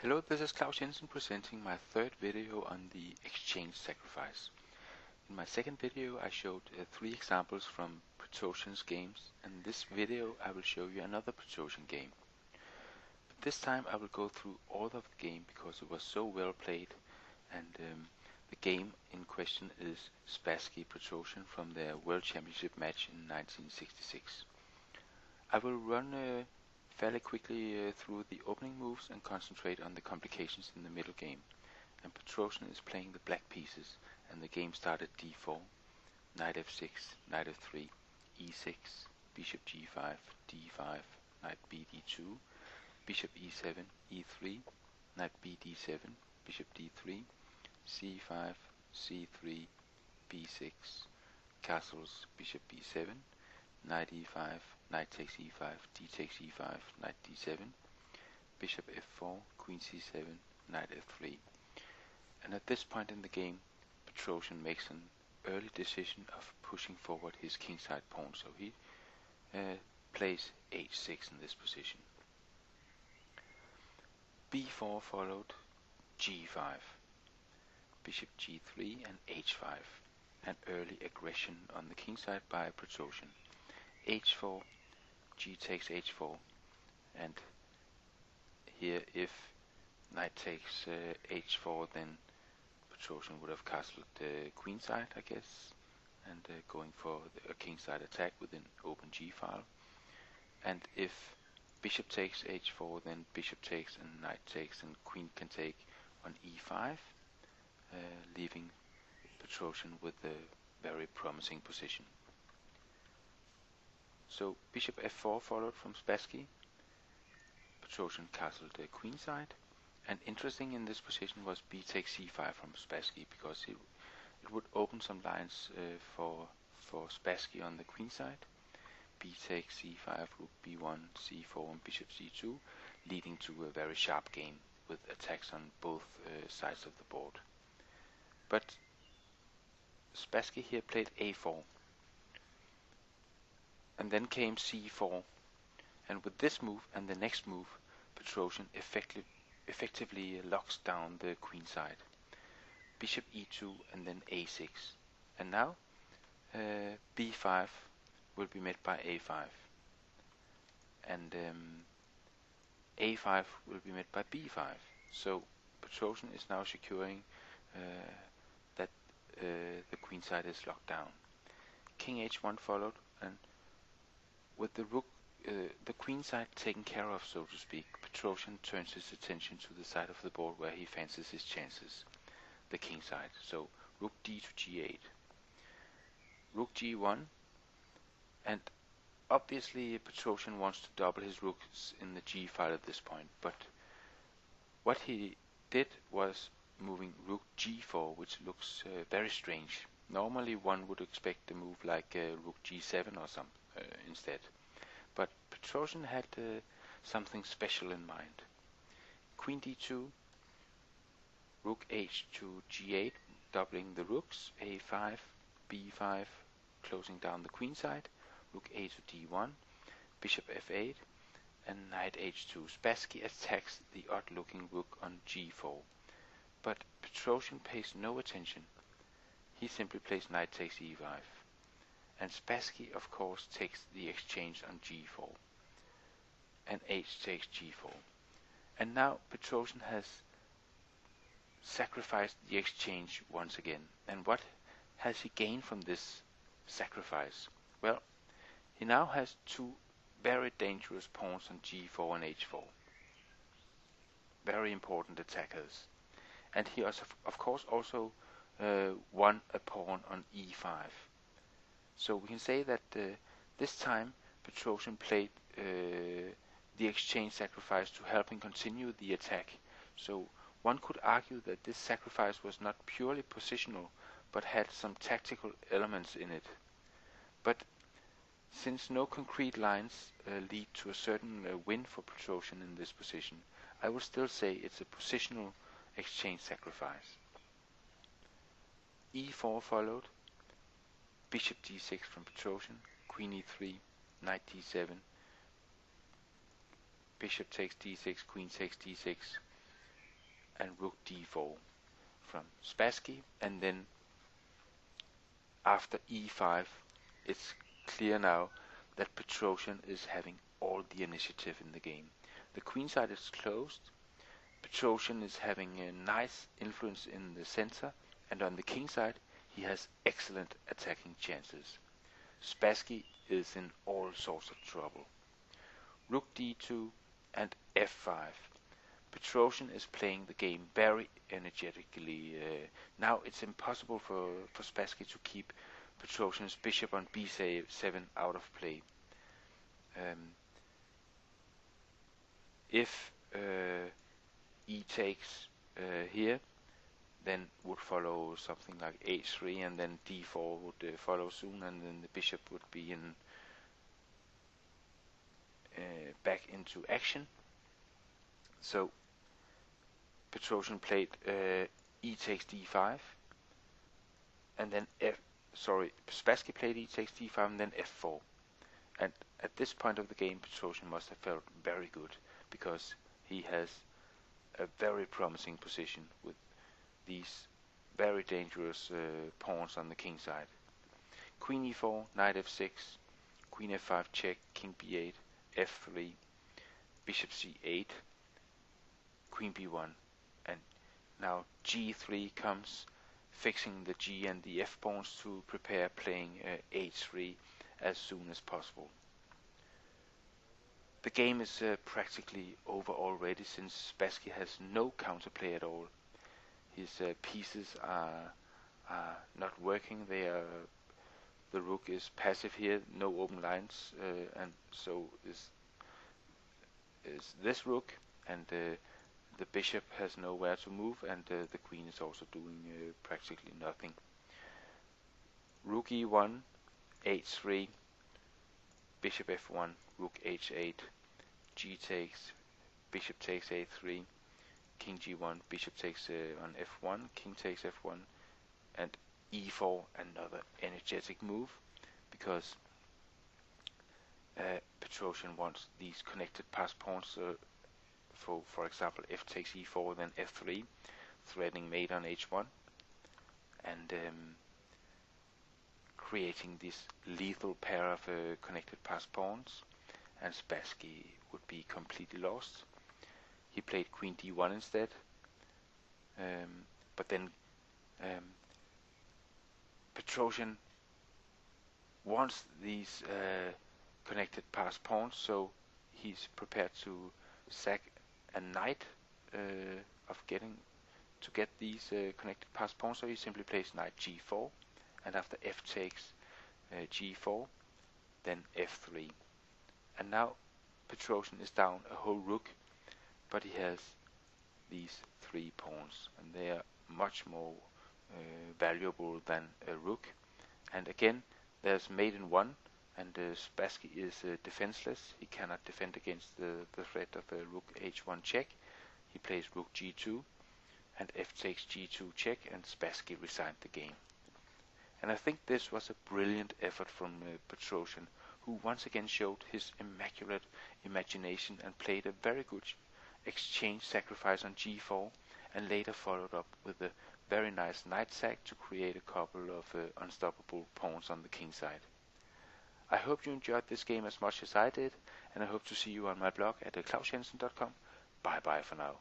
Hello, this is Claus Jensen presenting my third video on the exchange sacrifice. In my second video I showed 3 examples from Petrosian's games, and in this video I will show you another Petrosian game. But this time I will go through all of the game because it was so well played, and the game in question is Spassky-Petrosian from their World Championship match in 1966. I will run fairly quickly through the opening moves and concentrate on the complications in the middle game. And Petrosian is playing the black pieces, and the game started d4, knight f6, knight f3, e6, bishop g5, d5, knight b d2, bishop e7, e3, knight b d7, bishop d3, c5, c3, b6, castles, bishop b7, knight e5, knight takes e5, d takes e5, knight d7, bishop f4, queen c7, knight f3. And at this point in the game, Petrosian makes an early decision of pushing forward his kingside pawn, so he plays h6 in this position. b4 followed g5, bishop g3 and h5, an early aggression on the kingside by Petrosian. h4, g takes h4, and here if knight takes h4, then Petrosian would have castled the queenside, I guess, and going for a kingside attack with an open g file. And if bishop takes h4, then bishop takes and knight takes, and queen can take on e5, leaving Petrosian with a very promising position. So bishop f4 followed from Spassky. Petrosian castled the queenside, and interesting in this position was b takes c5 from Spassky, because it would open some lines for Spassky on the queenside. b takes c5, rook b1, c4 and bishop c2, leading to a very sharp game with attacks on both sides of the board. But Spassky here played a4, and then came c4, and with this move and the next move, Petrosian effectively locks down the queenside. Bishop e2 and then a6, and now b5 will be met by a5, and a5 will be met by b5. So Petrosian is now securing that the queenside is locked down. King h1 followed, and with the rook, the queenside taken care of, so to speak, Petrosian turns his attention to the side of the board where he fancies his chances, the king side. So rook d to g8, rook g1, and obviously Petrosian wants to double his rooks in the g file at this point, but what he did was moving rook g4, which looks very strange. Normally one would expect a move like rook g7 or some instead. But Petrosian had something special in mind. Queen d2, rook h to g8, doubling the rooks, a5, b5, closing down the queenside, rook a to d1, bishop f8, and knight h2. Spassky attacks the odd-looking rook on g4, but Petrosian pays no attention. He simply plays knight takes e5. And Spassky, of course, takes the exchange on g4, and h takes g4. And now Petrosian has sacrificed the exchange once again. And what has he gained from this sacrifice? Well, he now has 2 very dangerous pawns on g4 and h4. Very important attackers. And he has, of course, also won a pawn on e5. So we can say that this time Petrosian played the exchange sacrifice to help him continue the attack. So one could argue that this sacrifice was not purely positional, but had some tactical elements in it. But since no concrete lines lead to a certain win for Petrosian in this position, I will still say it's a positional exchange sacrifice. e4 followed, bishop d6 from Petrosian, queen e3, knight d7, bishop takes d6, queen takes d6, and rook d4 from Spassky, and then after e5, it's clear now that Petrosian is having all the initiative in the game. The queen side is closed. Petrosian is having a nice influence in the center, and on the king side, he has excellent attacking chances. Spassky is in all sorts of trouble. Rook d2 and f5. Petrosian is playing the game very energetically. Now it's impossible for Spassky to keep Petrosian's bishop on b7 out of play. If e takes here, then would follow something like h3, and then d4 would follow soon, and then the bishop would be in back into action. So Petrosian played e takes d5, and then Spassky played e takes d5 and then f4. And at this point of the game, Petrosian must have felt very good, because he has a very promising position with these very dangerous pawns on the king side. Queen e4, knight f6, queen f5 check, king b8, f3, bishop c8, queen b1, and now g3 comes, fixing the g and the f pawns to prepare playing h3 as soon as possible. The game is practically over already, since Spassky has no counterplay at all. His pieces are not working. The rook is passive here, no open lines, and so is this rook, and the bishop has nowhere to move, and the queen is also doing practically nothing. Rook e1, h3, bishop f1, rook h8, g takes, bishop takes a3, king g1, bishop takes on f1, king takes f1, and e4, another energetic move, because Petrosian wants these connected pass pawns. For example, f takes e4, then f3, threatening mate on h1, and creating this lethal pair of connected pass pawns, and Spassky would be completely lost. He played queen d1 instead, but then Petrosian wants these connected pass pawns, so he's prepared to sack a knight to get these connected pass pawns, so he simply plays knight g4, and after f takes g4, then f3. And now Petrosian is down a whole rook, but he has these 3 pawns, and they are much more valuable than a rook. And again, there's mate in 1, and Spassky is defenseless. He cannot defend against the threat of a rook h1 check. He plays rook g2, and f takes g2 check, and Spassky resigned the game. And I think this was a brilliant effort from Petrosian, who once again showed his immaculate imagination and played a very good exchange sacrifice on g4, and later followed up with a very nice knight sack to create a couple of unstoppable pawns on the king side. I hope you enjoyed this game as much as I did, and I hope to see you on my blog at clausjensen.com. Bye bye for now.